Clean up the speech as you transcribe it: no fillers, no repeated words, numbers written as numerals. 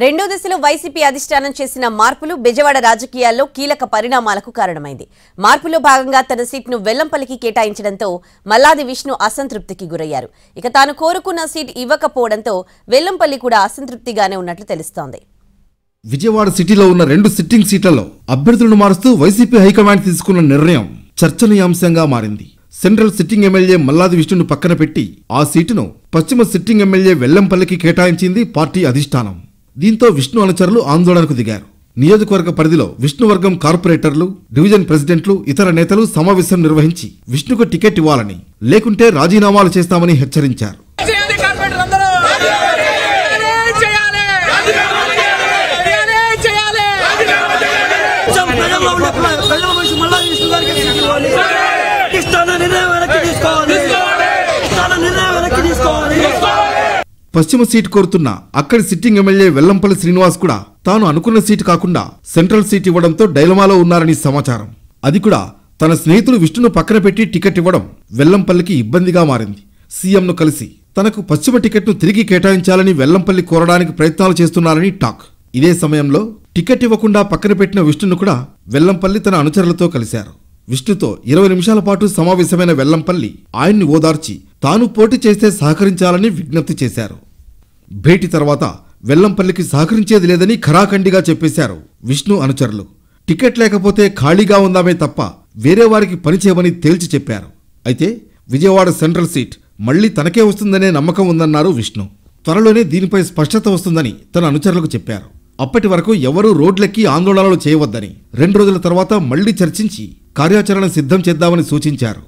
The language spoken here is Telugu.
రెండో దశలో వైసీపీ అధిష్టానం చేసిన మార్పులు బెజవాడ రాజకీయాల్లో కీలక పరిణామాలకు కారణమైంది. మార్పులో భాగంగా తన సీట్ను వెల్లంపల్లికి కేటాయించడంతో మల్లాది విష్ణు అసంతృప్తికి గురయ్యారు. ఇక తాను కోరుకున్న సీట్ ఇవ్వకపోవడంతో వెల్లంపల్లి కూడా అసంతృప్తిగానే ఉన్నట్లు తెలుస్తోంది. విజయవాడ సిటీలో ఉన్న 2 సిట్టింగ్ సీట్లలో అభ్యర్థులను మారుస్తూ వైసీపీ హైకమాండ్ తీసుకున్న నిర్ణయం చర్చనీయాంశంగా మారింది. సెంట్రల్ సిట్టింగ్ ఎమ్మెల్యే మల్లాది విష్ణును పక్కన పెట్టి ఆ సీటును పశ్చిమ సిట్టింగ్ ఎమ్మెల్యే వెల్లంపల్లికి కేటాయించింది పార్టీ అధిష్టానం. దీంతో విష్ణు అనుచరులు ఆందోళనకు దిగారు. నియోజకవర్గ పరిధిలో విష్ణువర్గం కార్పొరేటర్లు, డివిజన్ ప్రెసిడెంట్లు, ఇతర నేతలు సమావేశం నిర్వహించి విష్ణుకు టికెట్ ఇవ్వాలని, లేకుంటే రాజీనామాలు చేస్తామని హెచ్చరించారు. పశ్చిమ సీటు కోరుతున్న అక్కడి సిట్టింగ్ ఎమ్మెల్యే వెల్లంపల్లి శ్రీనివాస్ కూడా తాను అనుకున్న సీటు కాకుండా సెంట్రల్ సీట్ ఇవ్వడంతో డైలమాలో ఉన్నారని సమాచారం. అది కూడా తన స్నేహితులు విష్ణును పక్కన పెట్టి టికెట్ ఇవ్వడం వెల్లంపల్లికి ఇబ్బందిగా మారింది. సీఎంను కలిసి తనకు పశ్చిమ టికెట్ను తిరిగి కేటాయించాలని వెల్లంపల్లి కోరడానికి ప్రయత్నాలు చేస్తున్నారని టాక్. ఇదే సమయంలో టికెట్ ఇవ్వకుండా పక్కన పెట్టిన విష్ణును కూడా వెల్లంపల్లి తన అనుచరులతో కలిశారు. విష్ణుతో 20 నిమిషాల పాటు సమావేశమైన వెల్లంపల్లి ఆయన్ని ఓదార్చి తాను పోటీ చేస్తే సహకరించాలని విజ్ఞప్తి చేశారు. భేటీ తర్వాత వెల్లంపల్లికి సహకరించేది లేదని ఖరాఖండిగా చెప్పేశారు విష్ణు అనుచరులు. టికెట్ లేకపోతే ఖాళీగా ఉందామే తప్ప వేరే వారికి పనిచేయమని తేల్చి చెప్పారు. అయితే విజయవాడ సెంట్రల్ సీట్ మళ్లీ తనకే వస్తుందనే నమ్మకం ఉందన్నారు విష్ణు. త్వరలోనే దీనిపై స్పష్టత వస్తుందని తన అనుచరులకు చెప్పారు. అప్పటి వరకు ఎవరూ రోడ్లెక్కి ఆందోళనలు చేయవద్దని, 2 రోజుల తర్వాత మళ్లీ చర్చించి కార్యాచరణ సిద్ధం చేద్దామని సూచించారు.